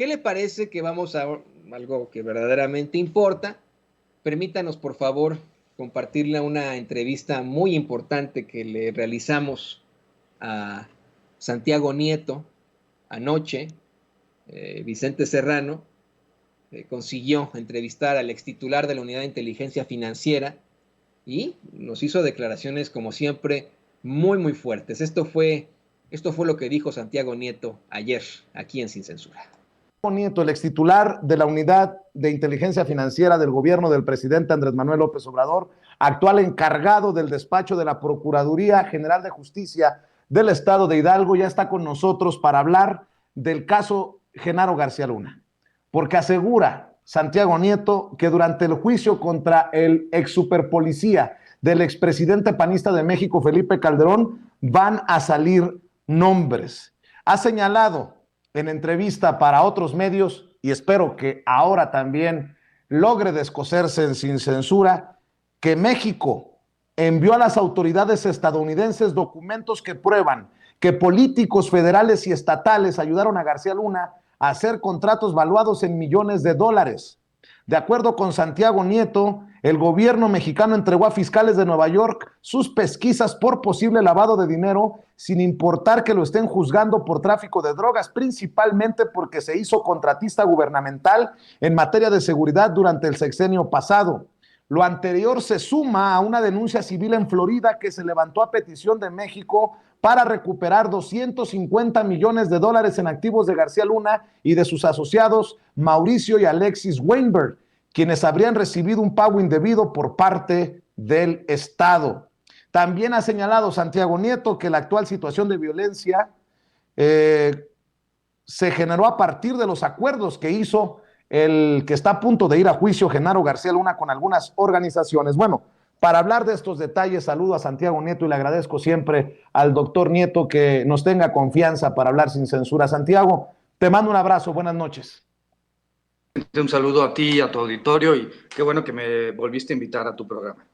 ¿Qué le parece que vamos a algo que verdaderamente importa? Permítanos, por favor, compartirle una entrevista muy importante que le realizamos a Santiago Nieto anoche. Vicente Serrano consiguió entrevistar al extitular de la Unidad de Inteligencia Financiera y nos hizo declaraciones, como siempre, muy fuertes. Esto fue lo que dijo Santiago Nieto ayer, aquí en Sin Censura. Nieto, el extitular de la Unidad de Inteligencia Financiera del gobierno del presidente Andrés Manuel López Obrador, actual encargado del despacho de la Procuraduría General de Justicia del Estado de Hidalgo, ya está con nosotros para hablar del caso Genaro García Luna, porque asegura Santiago Nieto que durante el juicio contra el ex superpolicía del expresidente panista de México, Felipe Calderón, van a salir nombres. Ha señalado en entrevista para otros medios, y espero que ahora también logre descoserse Sin Censura, que México envió a las autoridades estadounidenses documentos que prueban que políticos federales y estatales ayudaron a García Luna a hacer contratos valuados en millones de dólares. De acuerdo con Santiago Nieto, el gobierno mexicano entregó a fiscales de Nueva York sus pesquisas por posible lavado de dinero, sin importar que lo estén juzgando por tráfico de drogas, principalmente porque se hizo contratista gubernamental en materia de seguridad durante el sexenio pasado. Lo anterior se suma a una denuncia civil en Florida que se levantó a petición de México para recuperar 250 millones de dólares en activos de García Luna y de sus asociados Mauricio y Alexis Weinberg, quienes habrían recibido un pago indebido por parte del Estado. También ha señalado Santiago Nieto que la actual situación de violencia se generó a partir de los acuerdos que hizo el que está a punto de ir a juicio, Genaro García Luna, con algunas organizaciones. Bueno, para hablar de estos detalles, saludo a Santiago Nieto y le agradezco siempre al doctor Nieto que nos tenga confianza para hablar sin censura. Santiago, te mando un abrazo, buenas noches. Un saludo a ti y a tu auditorio y qué bueno que me volviste a invitar a tu programa.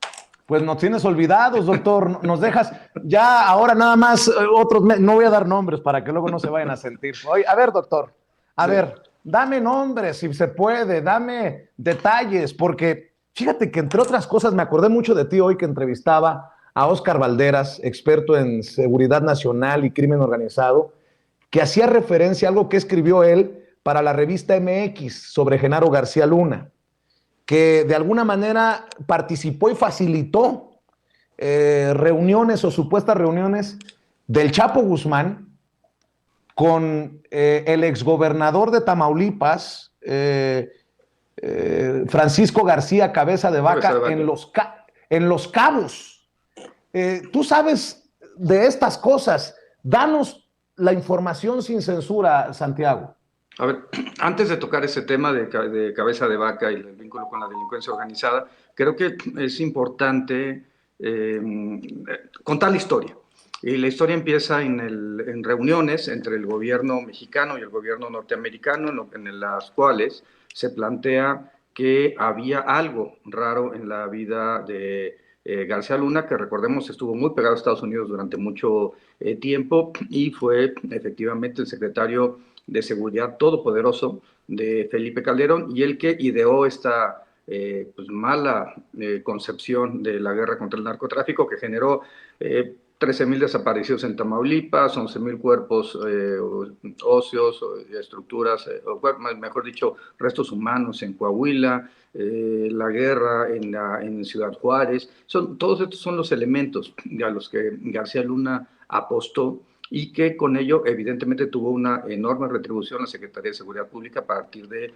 Pues nos tienes olvidados, doctor, nos dejas ya ahora nada más otros, no voy a dar nombres para que luego no se vayan a sentir. Oye, a ver, doctor, a ver, dame nombres si se puede, dame detalles, porque fíjate que entre otras cosas me acordé mucho de ti hoy que entrevistaba a Óscar Valderas, experto en seguridad nacional y crimen organizado, que hacía referencia a algo que escribió él para la revista MX sobre Genaro García Luna, que de alguna manera participó y facilitó reuniones o supuestas reuniones del Chapo Guzmán con el exgobernador de Tamaulipas, Francisco García Cabeza de Vaca, en Los Cabos. Tú sabes de estas cosas. Danos la información sin censura, Santiago. A ver, antes de tocar ese tema de Cabeza de Vaca y el vínculo con la delincuencia organizada, creo que es importante contar la historia. Y la historia empieza en reuniones entre el gobierno mexicano y el gobierno norteamericano, en las cuales se plantea que había algo raro en la vida de García Luna, que recordemos estuvo muy pegado a Estados Unidos durante mucho tiempo y fue efectivamente el secretario de Seguridad todopoderoso de Felipe Calderón y el que ideó esta pues mala concepción de la guerra contra el narcotráfico que generó 13,000 desaparecidos en Tamaulipas, 11,000 cuerpos óseos, estructuras, mejor dicho, restos humanos en Coahuila, la guerra en Ciudad Juárez. Todos estos son los elementos a los que García Luna apostó y que con ello evidentemente tuvo una enorme retribución a la Secretaría de Seguridad Pública a partir del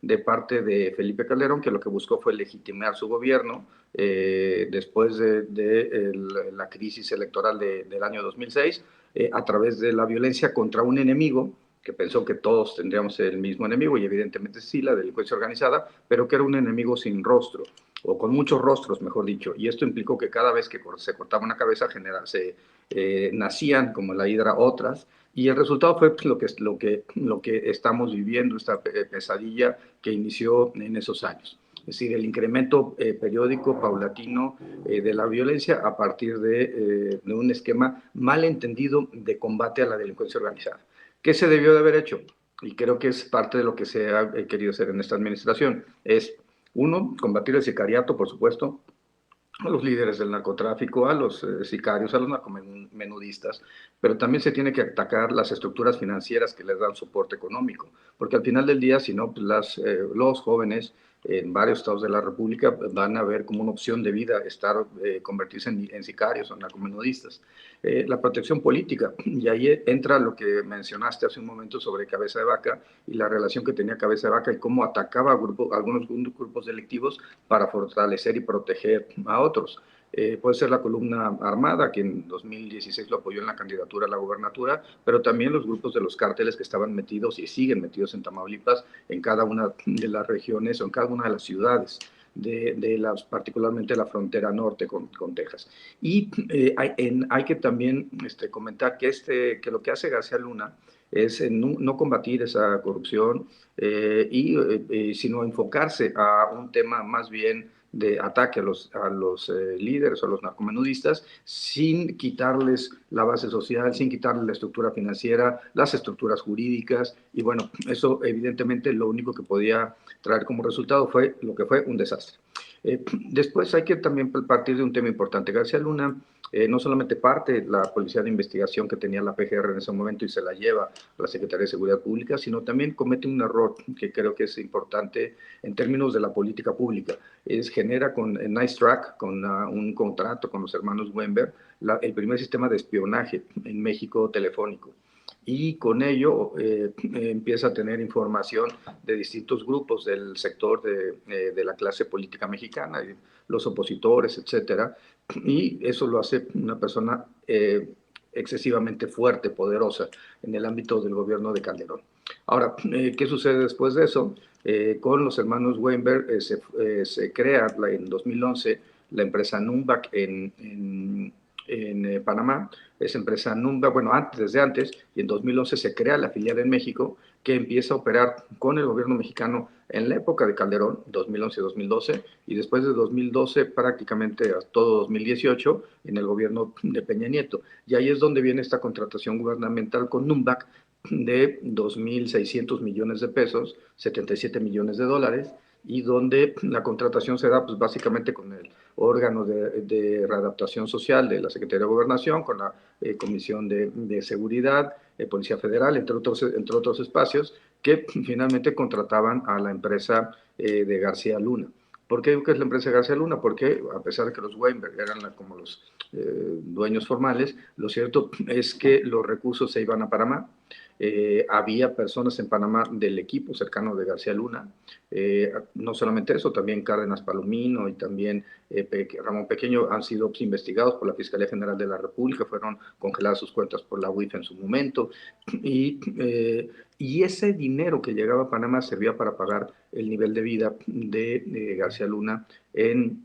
de parte de Felipe Calderón, que lo que buscó fue legitimar su gobierno después de la crisis electoral del año 2006, a través de la violencia contra un enemigo que pensó que todos tendríamos el mismo enemigo, y evidentemente sí, la delincuencia organizada, pero que era un enemigo sin rostro, o con muchos rostros, mejor dicho, y esto implicó que cada vez que se cortaba una cabeza nacían, como la hidra, otras, y el resultado fue pues, lo que estamos viviendo, esta pesadilla que inició en esos años. Es decir, el incremento periódico, paulatino de la violencia a partir de un esquema mal entendido de combate a la delincuencia organizada. ¿Qué se debió de haber hecho? Y creo que es parte de lo que se ha querido hacer en esta administración. Es, uno, combatir el sicariato, por supuesto, a los líderes del narcotráfico, a los sicarios, a los narcomenudistas, pero también se tiene que atacar las estructuras financieras que les dan soporte económico, porque al final del día, si no, pues los jóvenes en varios estados de la República van a ver como una opción de vida convertirse en sicarios o narcomenudistas. La protección política, y ahí entra lo que mencionaste hace un momento sobre Cabeza de Vaca y la relación que tenía Cabeza de Vaca y cómo atacaba a algunos grupos delictivos para fortalecer y proteger a otros. Puede ser la columna armada, que en 2016 lo apoyó en la candidatura a la gubernatura, pero también los grupos de los cárteles que estaban metidos y siguen metidos en Tamaulipas, en cada una de las regiones o en cada una de las ciudades, particularmente la frontera norte con Texas. Y hay que también comentar que lo que hace García Luna es no combatir esa corrupción, sino enfocarse a un tema más bien de ataque a los líderes o a los narcomenudistas, sin quitarles la base social, sin quitarles la estructura financiera, las estructuras jurídicas, y bueno, eso evidentemente lo único que podía traer como resultado fue lo que fue un desastre. Después hay que también partir de un tema importante. García Luna no solamente parte la Policía de Investigación que tenía la PGR en ese momento y se la lleva a la Secretaría de Seguridad Pública, sino también comete un error que creo que es importante en términos de la política pública. Genera con Nice Track, con un contrato con los hermanos Weinberg, el primer sistema de espionaje en México telefónico. Y con ello empieza a tener información de distintos grupos del sector de la clase política mexicana, los opositores, etcétera, y eso lo hace una persona excesivamente fuerte, poderosa, en el ámbito del gobierno de Calderón. Ahora, ¿qué sucede después de eso? Con los hermanos Weinberg se crea en 2011 la empresa Numbac en Panamá. Esa empresa Numbac, bueno, desde antes, y en 2011 se crea la filial en México, que empieza a operar con el gobierno mexicano en la época de Calderón, 2011-2012, y después de 2012 prácticamente a todo 2018 en el gobierno de Peña Nieto. Y ahí es donde viene esta contratación gubernamental con Numbac de 2.600 millones de pesos, 77 millones de dólares, y donde la contratación se da pues básicamente con el órgano de readaptación social de la Secretaría de Gobernación, con la Comisión de Seguridad, Policía Federal, entre otros espacios, que finalmente contrataban a la empresa de García Luna. ¿Por qué digo que es la empresa de García Luna? Porque a pesar de que los Weinberg eran como los dueños formales, lo cierto es que los recursos se iban a Panamá. Había personas en Panamá del equipo cercano de García Luna, no solamente eso, también Cárdenas Palomino y también Ramón Pequeño han sido investigados por la Fiscalía General de la República, fueron congeladas sus cuentas por la UIF en su momento, y ese dinero que llegaba a Panamá servía para pagar el nivel de vida de García Luna en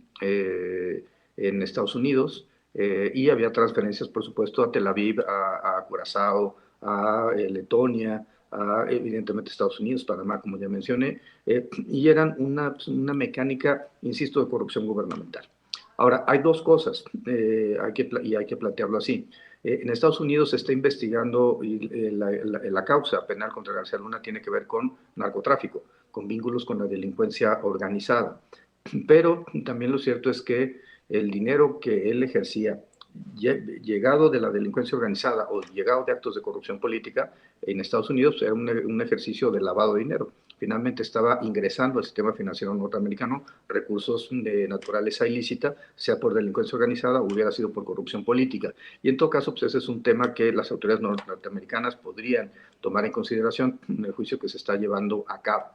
Estados Unidos, y había transferencias, por supuesto, a Tel Aviv, a Curazao, a Letonia, a evidentemente Estados Unidos, Panamá, como ya mencioné, y eran una mecánica, insisto, de corrupción gubernamental. Ahora, hay dos cosas, hay que plantearlo así. En Estados Unidos se está investigando la causa penal contra García Luna tiene que ver con narcotráfico, con vínculos con la delincuencia organizada. Pero también lo cierto es que el dinero que él ejercía, llegado de la delincuencia organizada o llegado de actos de corrupción política en Estados Unidos, era un ejercicio de lavado de dinero. Finalmente estaba ingresando al sistema financiero norteamericano recursos de naturaleza ilícita, sea por delincuencia organizada o hubiera sido por corrupción política. Y en todo caso, pues ese es un tema que las autoridades norteamericanas podrían tomar en consideración en el juicio que se está llevando a cabo.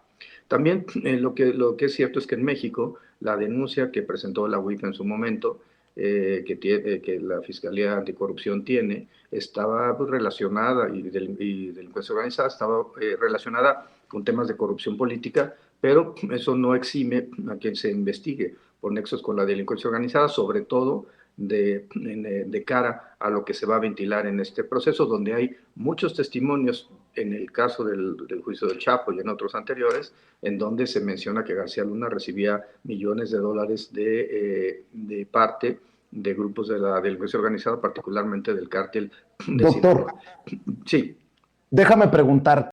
También lo que es cierto es que en México la denuncia que presentó la UIF en su momento, que la Fiscalía Anticorrupción tiene, estaba pues, relacionada, y delincuencia organizada, estaba relacionada con temas de corrupción política, pero eso no exime a quien se investigue por nexos con la delincuencia organizada, sobre todo de cara a lo que se va a ventilar en este proceso, donde hay muchos testimonios en el caso del juicio del Chapo y en otros anteriores, en donde se menciona que García Luna recibía millones de dólares de parte de grupos de la delincuencia organizada, particularmente del cártel de Doctor, Sinaloa. Sí. déjame preguntar.